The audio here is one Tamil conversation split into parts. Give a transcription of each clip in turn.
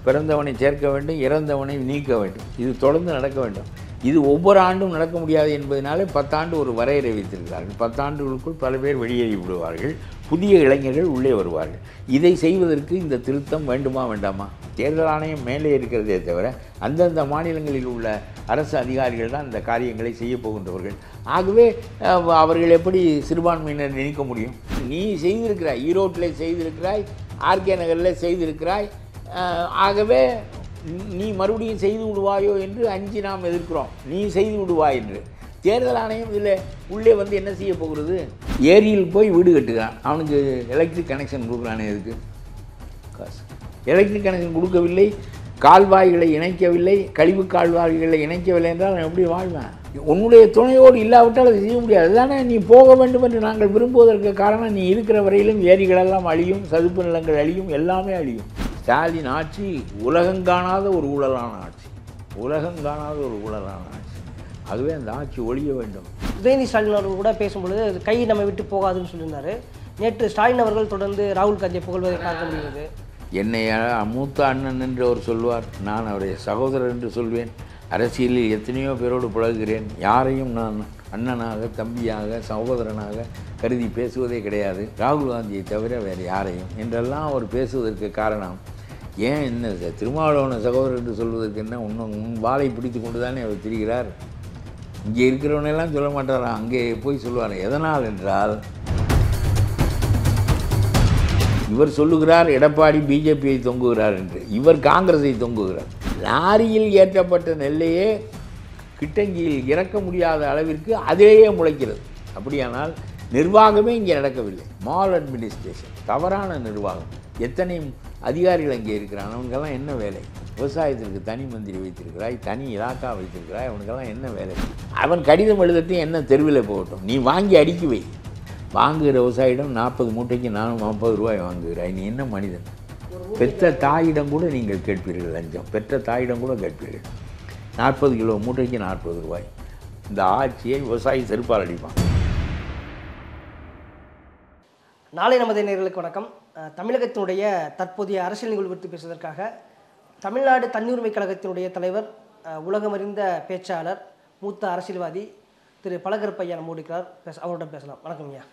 பிறந்தவனை சேர்க்க வேண்டும், இறந்தவனை நீக்க வேண்டும். இது தொடர்ந்து நடக்க வேண்டும். இது ஒவ்வொரு ஆண்டும் நடக்க முடியாது என்பதனாலே 10 ஆண்டு ஒரு வரையறை வைத்திருக்கிறார்கள். 10 ஆண்டுகளுக்குள் பல பேர் வெளியேறி விடுவார்கள், புதிய இளைஞர்கள் உள்ளே வருவார்கள். இதை செய்வதற்கு இந்த திருத்தம் வேண்டுமா வேண்டாமா? தேர்தல் ஆணையம் மேலே இருக்கிறதே தவிர அந்தந்த மாநிலங்களில் உள்ள அரசு அதிகாரிகள் தான் இந்த காரியங்களை செய்ய போகின்றவர்கள். ஆகவே அவர்கள் எப்படி சிறுபான்மையினர் நினைக்க முடியும்? நீ செய்திருக்கிறாய், ஈரோட்டில் செய்திருக்கிறாய், ஆர்கே நகரில் செய்திருக்கிறாய், ஆகவே நீ மறுபடியும் செய்து விடுவாயோ என்று அஞ்சி நாம் எதிர்க்கிறோம். நீ செய்து விடுவாய் என்று தேர்தல் ஆணையம் இதில் உள்ளே வந்து என்ன செய்ய போகிறது? ஏரியில் போய் வீடு கட்டுகிறான், அவனுக்கு எலக்ட்ரிக் கனெக்ஷன் கொடுக்குறானே. எதுக்கு காசு? எலக்ட்ரிக் கனெக்ஷன் கொடுக்கவில்லை, கால்வாய்களை இணைக்கவில்லை, கழிவு கால்வாய்களை இணைக்கவில்லை என்றால் நான் எப்படி வாழ்வேன்? உன்னுடைய துணையோடு இல்லாவிட்டால் அதை செய்ய முடியாது. அதுதானே நீ போக வேண்டும் என்று நாங்கள் விரும்புவதற்கு காரணம். நீ இருக்கிற வரையிலும் ஏரிகளெல்லாம் அழியும், சதுப்பு நிலங்கள் அழியும், எல்லாமே அழியும். ஸ்டாலின் ஆட்சி உலகங்காணாத ஒரு ஊழலான ஆட்சி, உலகங்காணாத ஒரு ஊழலான ஆட்சி. ஆகவே அந்த ஆட்சி ஒழிய வேண்டும். உதயநிதி ஸ்டாலின் அவர்கள் கூட பேசும்பொழுது கை நம்ம விட்டு போகாதுன்னு சொல்லியிருந்தார். நேற்று ஸ்டாலின் அவர்கள் தொடர்ந்து ராகுல் காந்தியை புகழ்வதை பார்க்க முடிகிறது. என்னை மூத்த அண்ணன் என்று அவர் சொல்வார், நான் அவருடைய சகோதரர் என்று சொல்வேன். அரசியலில் எத்தனையோ பேரோடு பழகுகிறேன். யாரையும் நான் அண்ணனாக, தம்பியாக, சகோதரனாக கருதி பேசுவதே கிடையாது, ராகுல் காந்தியை தவிர வேறு யாரையும் என்றெல்லாம் அவர் பேசுவதற்கு காரணம். ஏன் என்ன திருமாவளவன சகோதரர் என்று சொல்வதற்கு என்ன? உன் வாளை பிடித்து கொண்டு தானே அவர் திரிகிறார். இங்கே இருக்கிறவனெல்லாம் சொல்ல மாட்டாராம், அங்கே போய் சொல்லுவார். எதனால் என்றால், இவர் சொல்லுகிறார் எடப்பாடி பிஜேபியை தொங்குகிறார் என்று, இவர் காங்கிரஸை தொங்குகிறார். லாரியில் ஏற்றப்பட்ட நெல்லையே கிட்டங்கியில் இறக்க முடியாத அளவிற்கு அதிலேயே முளைக்கிறது. அப்படியானால் நிர்வாகமே இங்கே நடக்கவில்லை. மால் அட்மினிஸ்ட்ரேஷன், தவறான நிர்வாகம். எத்தனை அதிகாரிகள் அங்கே இருக்கிறான், அவனுக்கெல்லாம் என்ன வேலை? விவசாயத்திற்கு தனி மந்திரி வைத்திருக்கிறாய், தனி இலாக்கா வைத்திருக்கிறாய், அவனுக்கெல்லாம் என்ன வேலை? அவன் கடிதம் எழுதட்டும், என்ன தெருவில் போகட்டும், நீ வாங்கி அடுக்கி வை. வாங்குகிற விவசாயிடம் 40 மூட்டைக்கு 450 ரூபாய் வாங்குகிறாய். நீ என்ன மனிதன்? பெற்ற தாயிடம் கூட நீங்கள் கேட்பீர்கள் லஞ்சம், பெற்ற தாயிடம் கூட கேட்பீர்கள். 40 கிலோ மூட்டைக்கு 40 ரூபாய். இந்த ஆட்சியை விவசாயி செருப்பால் அடிப்பான். நாளை நமது நேயர்களுக்கு வணக்கம். தமிழகத்தினுடைய தற்போதைய அரசியல் நிகழ்வு குறித்து பேசுவதற்காக தமிழ்நாடு தன்னுரிமை கழகத்தினுடைய தலைவர், உலகமறிந்த பேச்சாளர், மூத்த அரசியல்வாதி திரு பழகருப்பையா நம்மோடு இருக்கிறார். அவரோட பேசலாம். வணக்கம் ஐயா.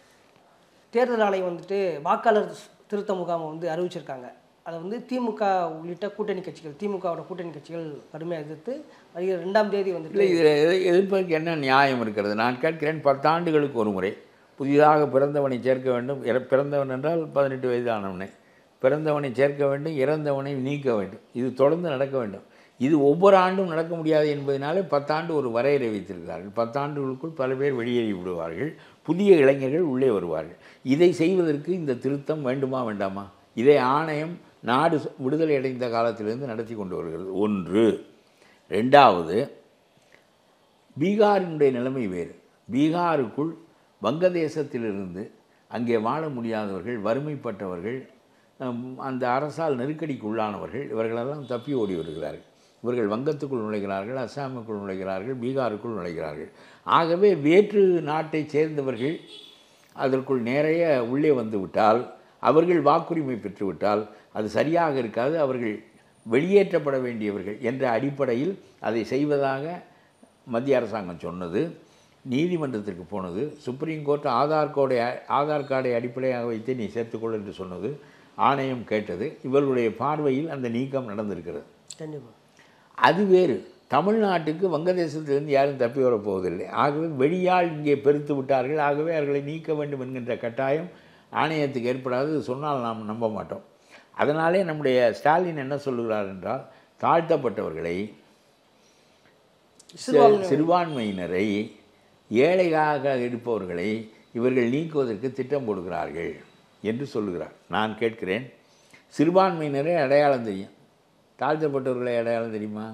தேர்தல் ஆணையம் வாக்காளர் திருத்த முகாமை அறிவிச்சிருக்காங்க. அதை திமுக உள்ளிட்ட கூட்டணி கட்சிகள், திமுகவோட கூட்டணி கட்சிகள் கடுமையாக எதிர்த்து வருகிற 2ஆம் தேதி இதில் எதிர்ப்பதற்கு என்ன நியாயம் இருக்கிறது? நான் கேட்கிறேன், 10 ஆண்டுகளுக்கு ஒரு முறை புதிதாக பிறந்தவனை சேர்க்க வேண்டும். பிறந்தவன் என்றால் 18 வயதானவனை, பிறந்தவனை சேர்க்க வேண்டும், இறந்தவனை நீக்க வேண்டும். இது தொடர்ந்து நடக்க வேண்டும். இது ஒவ்வொரு ஆண்டும் நடக்க முடியாது என்பதனாலே 10 ஆண்டு ஒரு வரையறை வைத்திருக்கிறார்கள். 10 ஆண்டுகளுக்குள் பல பேர் வெளியேறி விடுவார்கள், புதிய இளைஞர்கள் உள்ளே வருவார்கள். இதை செய்வதற்கு இந்த திருத்தம் வேண்டுமா வேண்டாமா? இதை ஆணையம் நாடு விடுதலை அடைந்த காலத்திலிருந்து நடத்தி கொண்டு வருகிறது. 1. 2வது, பீகாரினுடைய நிலைமை வேறு. பீகாருக்குள் வங்கதேசத்திலிருந்து அங்கே வாழ முடியாதவர்கள், வறுமைப்பட்டவர்கள், அந்த அரசால் நெருக்கடிக்கு உள்ளானவர்கள், இவர்களெல்லாம் தப்பி ஓடி வருகிறார்கள். இவர்கள் வங்கத்துக்குள் நுழைகிறார்கள், அஸ்ஸாமுக்குள் நுழைகிறார்கள், பீகாருக்குள் நுழைகிறார்கள். ஆகவே வேற்று நாட்டை சேர்ந்தவர்கள் அதற்குள் நிறைய உள்ளே வந்து விட்டால், அவர்கள் வாக்குரிமை பெற்றுவிட்டால் அது சரியாக இருக்காது. அவர்கள் வெளியேற்றப்பட வேண்டியவர்கள் என்ற அடிப்படையில் அதை செய்வதாக மத்திய அரசாங்கம் சொன்னது. நீதிமன்றத்திற்கு போனது. சுப்ரீம் கோர்ட் ஆதார் கார்டை அடிப்படையாக வைத்து நீ சேர்த்துக்கொள் என்று சொன்னது. ஆணையம் கேட்டது. இவர்களுடைய பார்வையில் அந்த நீக்கம் நடந்திருக்கிறது. அது வேறு. தமிழ்நாட்டுக்கு வங்கதேசத்திலிருந்து யாரும் தப்பி வரப்போவதில்லை. ஆகவே வெளியால் இங்கே பெருத்து விட்டார்கள். ஆகவே அவர்களை நீக்க வேண்டும் என்கின்ற கட்டாயம் ஆணையத்துக்கு ஏற்படாது. சொன்னால் நாம் நம்ப மாட்டோம். அதனாலே நம்முடைய ஸ்டாலின் என்ன சொல்லுகிறார் என்றால், தாழ்த்தப்பட்டவர்களை, சிறுபான்மையினரை, ஏழையாக இருப்பவர்களை இவர்கள் நீக்குவதற்கு திட்டம் போடுகிறார்கள் என்று சொல்லுகிறார். நான் கேட்கிறேன், சிறுபான்மையினரை அடையாளம் தெரியும், தாழ்த்தப்பட்டவர்களை அடையாளம் தெரியுமா?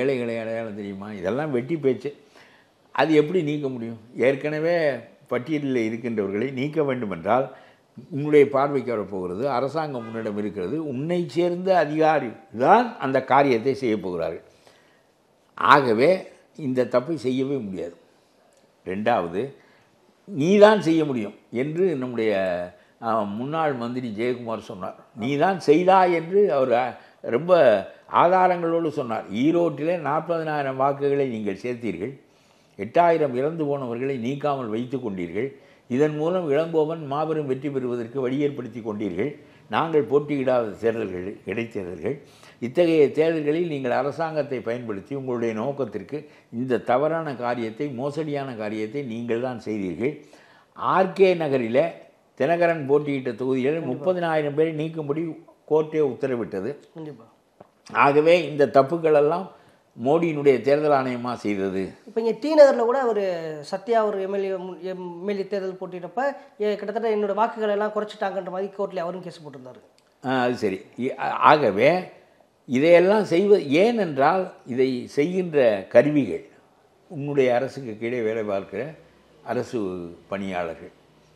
ஏழைகளை அடையாளம் தெரியுமா? இதெல்லாம் வெட்டி பேச்சு. அது எப்படி நீக்க முடியும்? ஏற்கனவே பட்டியலில் இருக்கின்றவர்களை நீக்க வேண்டுமென்றால் உன்னுடைய பார்வைக்கு வரப்போகிறது. அரசாங்கம் உன்னிடம் இருக்கிறது. உன்னை சேர்ந்த அதிகாரி தான் அந்த காரியத்தை செய்ய போகிறார்கள். ஆகவே இந்த தப்பை செய்யவே முடியாது. 2வது, நீதான் செய்ய முடியும் என்று நம்முடைய முன்னாள் மந்திரி ஜெயக்குமார் சொன்னார். நீதான் செய்தாய் என்று அவர் ரொம்ப ஆதாரங்களோடு சொன்னார். ஈரோட்டிலே 40,000 வாக்குகளை நீங்கள் சேர்த்தீர்கள், 8,000 இறந்து போனவர்களை நீக்காமல் வைத்து கொண்டீர்கள், இதன் மூலம் இளங்கோவன் மாபெரும் வெற்றி பெறுவதற்கு வழி ஏற்படுத்தி கொண்டீர்கள். நாங்கள் போட்டியிடாத தேர்தல்கள் இடைத்தேர்தல்கள், இத்தகைய தேர்தல்களில் நீங்கள் அரசாங்கத்தை பயன்படுத்தி உங்களுடைய நோக்கத்திற்கு இந்த தவறான காரியத்தை, மோசடியான காரியத்தை நீங்கள் தான் செய்தீர்கள். ஆர்கே நகரில் தினகரன் போட்டியிட்ட தொகுதிகளில் 30,000 பேரை நீக்கும்படி கோர்ட்டே உத்தரவிட்டது. ஆகவே இந்த தப்புக்களெல்லாம் மோடியினுடைய தேர்தல் ஆணையமாக செய்தது. இப்போ இங்கே டி நகரில் கூட ஒரு சத்யா ஒரு எம்எல்ஏ தேர்தல் போட்டிட்டப்ப கிட்டத்தட்ட என்னோட வாக்குகள் எல்லாம் குறைச்சிட்டாங்கன்ற மாதிரி கோர்ட்டில் அவரும் கேஸ் போட்டிருந்தார். அது சரி. ஆகவே இதையெல்லாம் செய்வது ஏனென்றால் இதை செய்கின்ற கருவிகள் உன்னுடைய அரசுக்கு கீழே வேலை பார்க்கிற அரசு பணியாளர்கள்,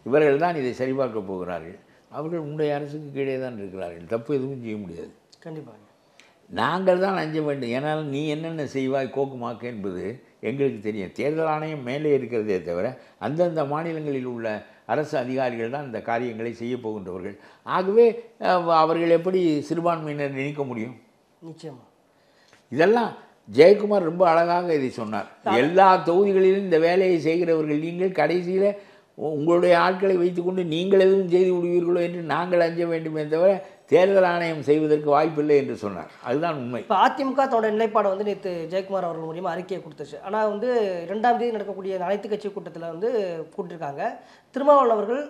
இவர்கள் தான் இதை சரிபார்க்க போகிறார்கள். அவர்கள் உன்னுடைய அரசுக்கு கீழே தான் இருக்கிறார்கள், தப்பு எதுவும் செய்ய முடியாது. கண்டிப்பாக நாங்கள் தான் அஞ்ச வேண்டும். ஏன்னால் நீ என்னென்ன செய்வாய் கோக்குமாக்கு என்பது எங்களுக்கு தெரியும். தேர்தல் ஆணையம் மேலே இருக்கிறதே தவிர அந்தந்த மாநிலங்களில் உள்ள அரசு அதிகாரிகள் தான் இந்த காரியங்களை செய்ய போகின்றவர்கள். ஆகவே அவர்கள் எப்படி சிறுபான்மையினர் நினைக்க முடியும்? நிச்சயமாக இதெல்லாம் ஜெயக்குமார் ரொம்ப அழகாக இதை சொன்னார். எல்லா தொகுதிகளிலும் இந்த வேலையை செய்கிறவர்கள் நீங்கள், கடைசியில் உங்களுடைய ஆட்களை வைத்துக்கொண்டு நீங்கள் எதுவும் செய்து விடுவீர்களோ என்று நாங்கள் அஞ்ச வேண்டுமே தவிர தேர்தல் ஆணையம் செய்வதற்கு வாய்ப்பில்லை என்று சொன்னார். அதுதான் உண்மை. இப்போ அதிமுக தன்னோட நிலைப்பாடை வந்து நேற்று ஜெயக்குமார் அவர்கள் மூலியமாக அறிக்கையை கொடுத்துச்சு. ஆனால் வந்து 2ஆம் தேதி நடக்கக்கூடிய அனைத்து கட்சி கூட்டத்தில் வந்து கூட்டியிருக்காங்க. திருமாவளவன் அவர்கள்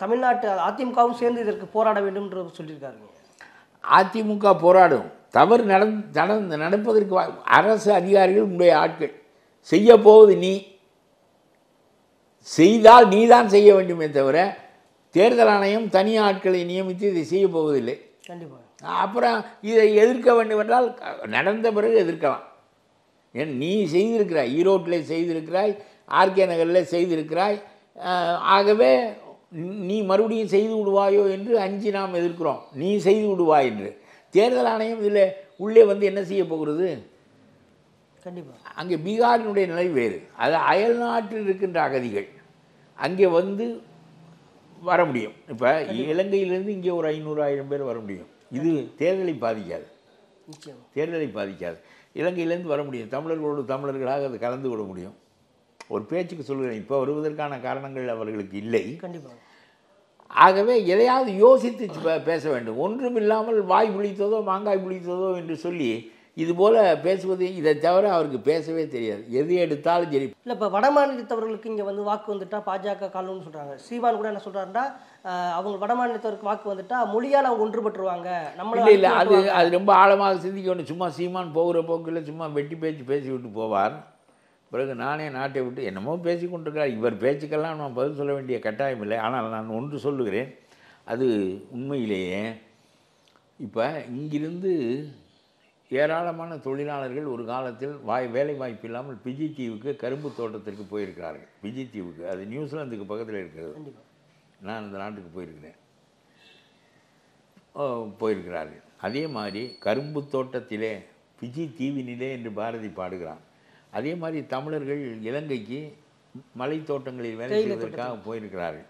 தமிழ்நாட்டு அதிமுகவும் சேர்ந்து இதற்கு போராட வேண்டும் சொல்லியிருக்காருங்க. அதிமுக போராடும், தவறு நடப்பதற்கு அரசு அதிகாரிகள் உங்களுடைய ஆட்கள் செய்ய போவது நீ செய்தால் நீ தான் செய்ய வேண்டுமே தவிர தேர்தல் ஆணையம் தனி ஆட்களை நியமித்து இதை செய்ய போவதில்லை. கண்டிப்பாக. அப்புறம் இதை எதிர்க்க வேண்டும் என்றால் நடந்த பிறகு எதிர்க்கலாம். ஏன் நீ செய்திருக்கிறாய், ஈரோட்டில் செய்திருக்கிறாய், ஆர்கே நகரில் செய்திருக்கிறாய். ஆகவே நீ மறுபடியும் செய்து விடுவாயோ என்று அஞ்சு நாம் எதிர்க்கிறோம். நீ செய்து விடுவாய் என்று தேர்தல் ஆணையம் இதில் உள்ளே வந்து என்ன செய்ய போகிறது? கண்டிப்பாக. அங்கே பீகாரினுடைய நிலை வேறு. அது அயல் நாட்டில் இருக்கின்ற அகதிகள் அங்கே வந்து வர முடியும். இப்போ இலங்கையிலேருந்து இங்கே ஒரு 500,000 பேர் வர முடியும். இது தேர்தலை பாதிக்காது, தேர்தலை பாதிக்காது. இலங்கையிலேருந்து வர முடியும், தமிழர்களோடு தமிழர்களாக அது கலந்து விட முடியும். ஒரு பேச்சுக்கு சொல்கிறேன், இப்போ வருவதற்கான காரணங்கள் அவர்களுக்கு இல்லை. கண்டிப்பாக. ஆகவே எதையாவது யோசித்து பேச வேண்டும். ஒன்றும் இல்லாமல் வாய் புளித்ததோ மாங்காய் புளித்ததோ என்று சொல்லி இதுபோல் பேசுவது, இதை தவிர அவருக்கு பேசவே தெரியாது. எது எடுத்தாலும் சரி. இல்லை, இப்போ வட மாநிலத்தவர்களுக்கு இங்கே வந்து வாக்கு வந்துட்டா பாஜக காலம்னு சொல்கிறாங்க. சீமான் கூட என்ன சொல்கிறாருன்னா, அவங்க வட மாநிலத்தவருக்கு வாக்கு வந்துட்டா மொழியால் அவங்க ஒன்றுபட்டுருவாங்க. நம்மள இல்லை அது ரொம்ப ஆழமாக சிந்திக்க வேண்டும். சும்மா சீமான் போகிற போக்கில் சும்மா வெட்டி பேச்சு பேசிவிட்டு போவார். பிறகு நானே நாட்டை விட்டு என்னமோ பேசி கொண்டிருக்கிறார். இவர் பேச்சுக்கெல்லாம் நான் பதில் சொல்ல வேண்டிய கட்டாயம் இல்லை. ஆனால் நான் ஒன்று சொல்லுகிறேன், அது உண்மையிலேயே இப்போ இங்கிருந்து ஏராளமான தொழிலாளர்கள் ஒரு காலத்தில் வேலை வாய்ப்பு இல்லாமல் பிஜி தீவுக்கு கரும்பு தோட்டத்திற்கு போயிருக்கிறார்கள். பிஜி தீவுக்கு, அது நியூசிலாந்துக்கு பக்கத்தில் இருக்கிறது. நான் அந்த நாட்டுக்கு போயிருக்கிறார்கள். அதே மாதிரி கரும்பு தோட்டத்திலே பிஜி தீவினிலே என்று பாரதி பாடுகிறான். அதே மாதிரி தமிழர்கள் இலங்கைக்கு மலை தோட்டங்களில் வேலை செய்வதற்காக போயிருக்கிறார்கள்.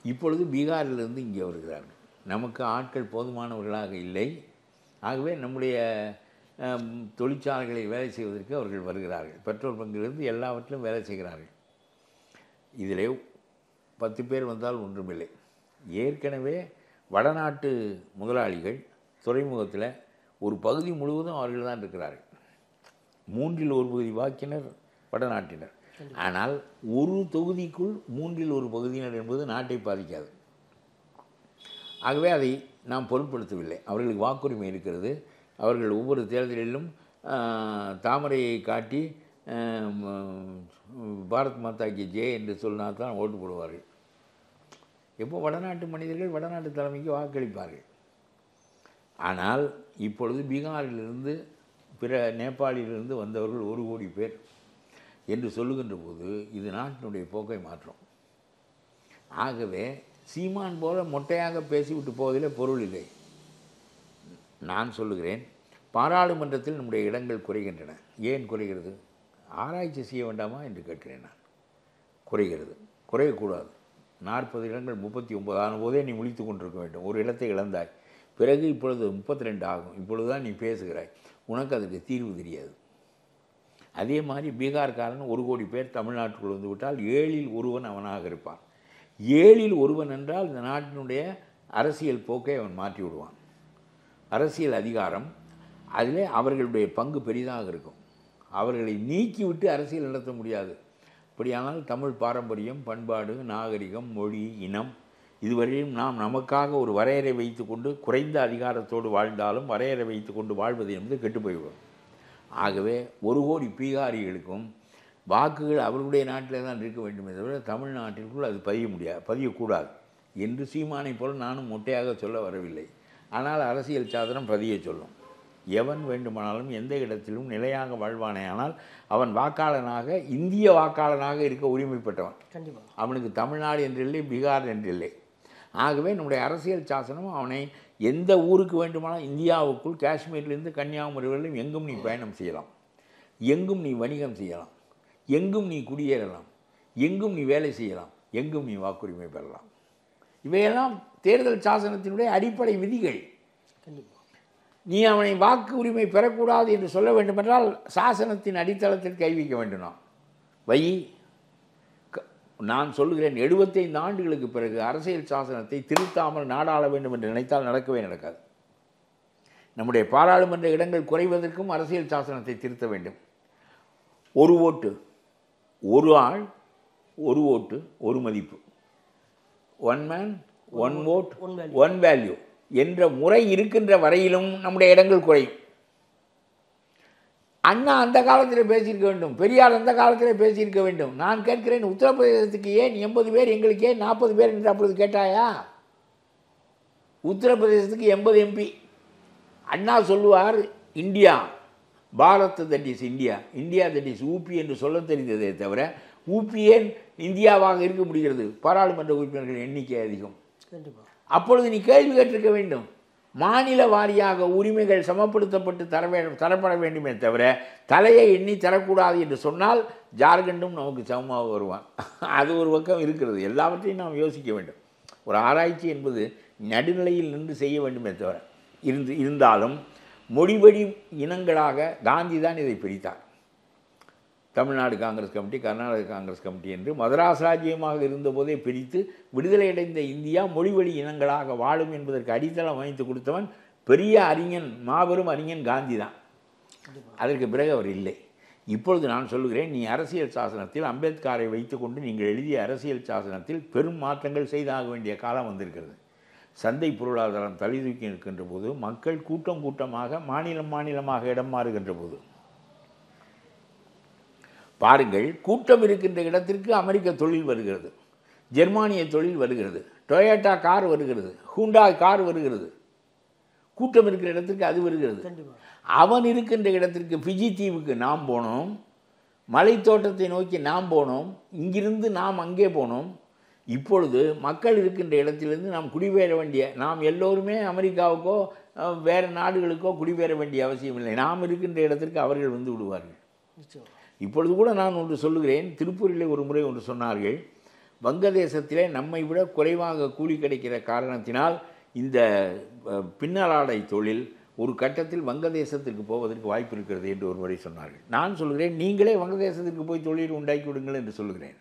இப்பொழுது பீகாரிலிருந்து இங்கே வருகிறார்கள். நமக்கு ஆட்கள் போதுமானவர்களாக இல்லை. ஆகவே நம்முடைய தொழிற்சாலைகளில் வேலை செய்வதற்கு அவர்கள் வருகிறார்கள். பெட்ரோல் பங்கிலிருந்து எல்லாவற்றிலும் வேலை செய்கிறார்கள். இதிலே 10 பேர் வந்தால் ஒன்றுமில்லை. ஏற்கனவே வடநாட்டு முதலாளிகள் துறைமுகத்தில் ஒரு பகுதி முழுவதும் அவர்கள் தான் இருக்கிறார்கள். 3இல் 1 பகுதி வாக்கினர் வடநாட்டினர். ஆனால் ஒரு தொகுதிக்குள் 3இல் 1 பகுதியினர் என்பது நாட்டை பாதிக்காது. ஆகவே அதை நாம் பொருட்படுத்தவில்லை. அவர்களுக்கு வாக்குரிமை இருக்கிறது. அவர்கள் ஒவ்வொரு தேர்தலிலும் தாமரையை காட்டி பாரத் மாதா கி ஜெய் என்று சொன்னால் தான் ஓட்டு போடுவார்கள். எப்போ வடநாட்டு மனிதர்கள் வடநாட்டு தலைமைக்கு வாக்களிப்பார்கள். ஆனால் இப்பொழுது பீகாரிலிருந்து பிற நேபாளிலிருந்து வந்தவர்கள் 1 கோடி பேர் என்று சொல்லுகின்ற போது இது நாட்டினுடைய போக்கை மாற்றும். ஆகவே சீமான் போல மொட்டையாக பேசிவிட்டு போவதில் பொருள் இல்லை. நான் சொல்லுகிறேன், பாராளுமன்றத்தில் நம்முடைய இடங்கள் குறைகின்றன. ஏன் குறைகிறது? ஆராய்ச்சி செய்ய வேண்டாமா என்று கேட்கிறேன் நான். குறைகிறது, குறையக்கூடாது. 40 இடங்கள் 39 ஆன போதே நீ முழித்து கொண்டிருக்க வேண்டும். ஒரு இடத்தை இழந்தாய். பிறகு இப்பொழுது 32 ஆகும். இப்பொழுது தான் நீ பேசுகிறாய். உனக்கு அதுக்கு தீர்வு தெரியாது. அதே மாதிரி பீகார்காரன் 1 கோடி பேர் தமிழ்நாட்டுக்குள் வந்து விட்டால் 7இல் ஒருவன் அவனாக இருப்பான். 7இல் ஒருவன் என்றால் இந்த நாட்டினுடைய அரசியல் போக்கை அவன் மாற்றி விடுவான். அரசியல் அதிகாரம் அதிலே அவர்களுடைய பங்கு பெரிதாக இருக்கும். அவர்களை நீக்கிவிட்டு அரசியல் நடத்த முடியாது. அப்படியானால் தமிழ் பாரம்பரியம், பண்பாடு, நாகரிகம், மொழி, இனம் இதுவரையும் நாம் நமக்காக ஒரு வரையறை வைத்து கொண்டு குறைந்த அதிகாரத்தோடு வாழ்ந்தாலும் வரையறை வைத்து கொண்டு வாழ்வது என்பது கெட்டு போய்விடும். ஆகவே 1 கோடி பீகாரிகளுக்கும் வாக்குகள் அவர்களுடைய நாட்டிலே தான் இருக்க வேண்டுமே தவிர தமிழ்நாட்டிற்குள் அது பதியக்கூடாது என்று சீமானை போல் நானும் மொட்டையாக சொல்ல வரவில்லை. ஆனால் அரசியல் சாதனம் பதிய சொல்லும். எவன் வேண்டுமானாலும் எந்த இடத்திலும் நிலையாக வாழ்வானே, ஆனால் அவன் வாக்காளனாக இந்திய வாக்காளனாக இருக்க உரிமைப்பட்டவன். கண்டிப்பாக அவனுக்கு தமிழ்நாடு என்றில்லை, பீகார் என்றில்லை. ஆகவே நம்முடைய அரசியல் சாசனம் அவனை எந்த ஊருக்கு வேண்டுமானால் இந்தியாவுக்குள் காஷ்மீரிலிருந்து கன்னியாகுமரி வரையிலும் எங்கும் நீ பயணம் செய்யலாம், எங்கும் நீ வணிகம் செய்யலாம், எங்கும் நீ குடியேறலாம், எங்கும் நீ வேலை செய்யலாம், எங்கும் நீ வாக்குரிமை பெறலாம். இவையெல்லாம் தேர்தல் சாசனத்தினுடைய அடிப்படை விதிகள். நீ அவனை வாக்கு உரிமை பெறக்கூடாது என்று சொல்ல வேண்டுமென்றால் சாசனத்தின் அடித்தளத்தில் கை வைக்க வேண்டும். நான் சொல்லுகிறேன், 75 ஆண்டுகளுக்கு பிறகு அரசியல் சாசனத்தை திருத்தாமல் நாடாள வேண்டும் என்று நினைத்தால் நடக்கவே நடக்காது. நம்முடைய பாராளுமன்ற இடங்கள் குறைவதற்கும் அரசியல் சாசனத்தை திருத்த வேண்டும். 1 ஓட்டு 1 ஆள், 1 ஓட்டு 1 மதிப்பு, 1 மேன் 1 vote 1 வேல்யூ என்ற முறை இருக்கின்ற வரையிலும் நம்முடைய இடங்கள் குறையும். அண்ணா அந்த காலத்தில் பேசியிருக்க வேண்டும், பெரியார் அந்த காலத்தில் பேசியிருக்க வேண்டும். நான் கேட்கிறேன், உத்தரப்பிரதேசத்துக்கு ஏன் 80 பேர், எங்களுக்கு ஏன் 40 பேர் என்று அப்பொழுது கேட்டாயா? உத்தரப்பிரதேசத்துக்கு 80 MP. அண்ணா சொல்லுவார், India Bharat that is India, India that is UP என்று சொல்ல தெரிந்ததே தவிர ஊபி ஏன் இந்தியாவாக இருக்க முடிகிறது? பாராளுமன்ற உறுப்பினர்கள் எண்ணிக்கை அதிகம். அப்பொழுது நீ கேள்வி கேட்டிருக்க வேண்டும். மாநில வாரியாக உரிமைகள் சமப்படுத்தப்பட்டு தரப்பட வேண்டுமே தவிர தலையை எண்ணி தரக்கூடாது என்று சொன்னால் ஜார்க்கண்டும் நமக்கு சமமாக வருவான். அது ஒரு பக்கம் இருக்கிறது. எல்லாவற்றையும் நாம் யோசிக்க வேண்டும். ஒரு ஆராய்ச்சி என்பது நடுநிலையில் நின்று செய்ய வேண்டுமே தவிர இருந்தாலும் மொழிவழி இனங்களாக காந்தி தான் இதை பிரித்தார். தமிழ்நாடு காங்கிரஸ் கமிட்டி, கர்நாடக காங்கிரஸ் கமிட்டி என்று மதராஸ் ராஜ்யமாக இருந்தபோதே பிரித்து விடுதலை அடைந்த இந்தியா மொழிவழி இனங்களாக வாழும் என்பதற்கு அடித்தளம் அமைத்து கொடுத்தவன் பெரிய அறிஞன், மாபெரும் அறிஞன் காந்தி தான். அதற்கு பிறகு அவர் இல்லை. இப்பொழுது நான் சொல்லுகிறேன், நீ அரசியல் சாசனத்தில் அம்பேத்கரை வைத்துக்கொண்டு நீங்கள் எழுதிய அரசியல் சாசனத்தில் பெரும் மாற்றங்கள் செய்தாக வேண்டிய காலம் வந்திருக்கிறது. சந்தை பொருளாதாரம் தலை தூக்கி இருக்கின்ற போது, மக்கள் கூட்டம் கூட்டமாக மாநிலமாக இடம் மாறுகின்ற போது பாருங்கள், கூட்டம் இருக்கின்ற இடத்திற்கு அமெரிக்க தொழில் வருகிறது, ஜெர்மானிய தொழில் வருகிறது, டொயோட்டா கார் வருகிறது, ஹூண்டாய் கார் வருகிறது. கூட்டம் இருக்கிற இடத்திற்கு அது வருகிறது. அவன் இருக்கின்ற இடத்திற்கு ஃபிஜி தீவுக்கு நாம் போனோம், மலைத்தோட்டத்தை நோக்கி நாம் போனோம், இங்கிருந்து நாம் அங்கே போனோம். இப்பொழுது மக்கள் இருக்கின்ற இடத்திலிருந்து நாம் குடிபெயர வேண்டிய, நாம் எல்லோருமே அமெரிக்காவுக்கோ வேறு நாடுகளுக்கோ குடிபெயர வேண்டிய அவசியம் இல்லை. நாம் இருக்கின்ற இடத்திற்கு அவர்கள் வந்து விடுவார்கள். இப்பொழுது கூட நான் ஒன்று சொல்லுகிறேன். திருப்பூரிலே ஒரு முறை ஒன்று சொன்னார்கள், வங்கதேசத்திலே நம்மை விட குறைவாக கூலி கிடைக்கிற காரணத்தினால் இந்த பின்னலாடை தொழில் ஒரு கட்டத்தில் வங்கதேசத்திற்கு போவதற்கு வாய்ப்பு இருக்கிறது என்று ஒரு முறை சொன்னார்கள். நான் சொல்கிறேன், நீங்களே வங்கதேசத்திற்கு போய் தொழில் உண்டாக்கி விடுங்கள் என்று சொல்லுகிறேன்.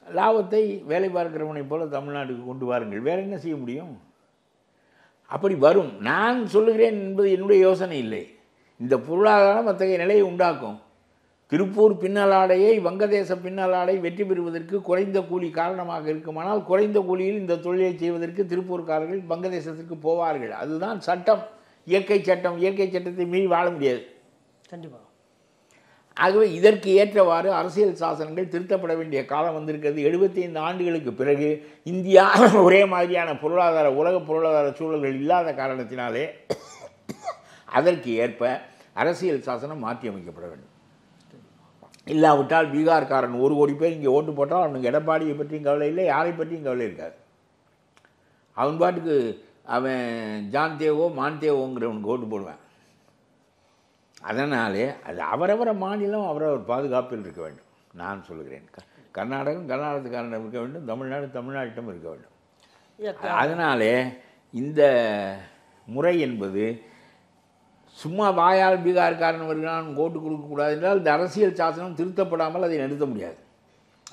லாபத்தை வேலை பார்க்கிறவனை போல தமிழ்நாட்டுக்கு கொண்டு வாருங்கள். வேறு என்ன செய்ய முடியும்? அப்படி வரும். நான் சொல்லுகிறேன் என்பது என்னுடைய யோசனை இல்லை. இந்த பொருளாதாரம் அத்தகைய நிலையை உண்டாக்கும். திருப்பூர் பின்னலாடையை, வங்கதேச பின்னலாடை வெற்றி பெறுவதற்கு குறைந்த கூலி காரணமாக இருக்குமானால் குறைந்த கூலியில் இந்த தொழிலை செய்வதற்கு திருப்பூர்காரர்கள் வங்கதேசத்திற்கு போவார்கள். அதுதான் சட்டம், இயற்கை சட்டம். இயற்கை சட்டத்தை மீறி வாழ முடியாது. கண்டிப்பாக. ஆகவே இதற்கு ஏற்றவாறு அரசியல் சாசனங்கள் திருத்தப்பட வேண்டிய காலம் வந்திருக்கிறது. 75 ஆண்டுகளுக்கு பிறகு இந்தியா ஒரே மாதிரியான உலக பொருளாதார சூழல்கள் இல்லாத காரணத்தினாலே அதற்கு ஏற்ப அரசியல் சாசனம் மாற்றி அமைக்கப்பட வேண்டும். இல்லாவிட்டால் பீகார்காரன் 1 கோடி பேர் இங்கே ஓட்டு போட்டால் அவனுக்கு எடப்பாடியை பற்றியும் கவலை இல்லை, யாரை பற்றியும் கவலை இருக்காது. அவன் பாட்டுக்கு அவன் ஜான் தேவோ மான் தேவோங்கிறவனுக்கு ஓட்டு போடுவேன். அதனாலே அது அவரவர மாநிலம் அவரவர் பாதுகாப்பில் இருக்க வேண்டும். நான் சொல்லுகிறேன், கர்நாடகத்துக்காரனிடம் இருக்க வேண்டும், தமிழ்நாட்டிடம் இருக்க வேண்டும். அதனாலே இந்த முறை என்பது சும்மா வாயால் பீகார்காரன் வருகிறான் ஓட்டு கொடுக்கக்கூடாது என்றால் இந்த அரசியல் சாசனம் திருத்தப்படாமல் அதை நிறுத்த முடியாது.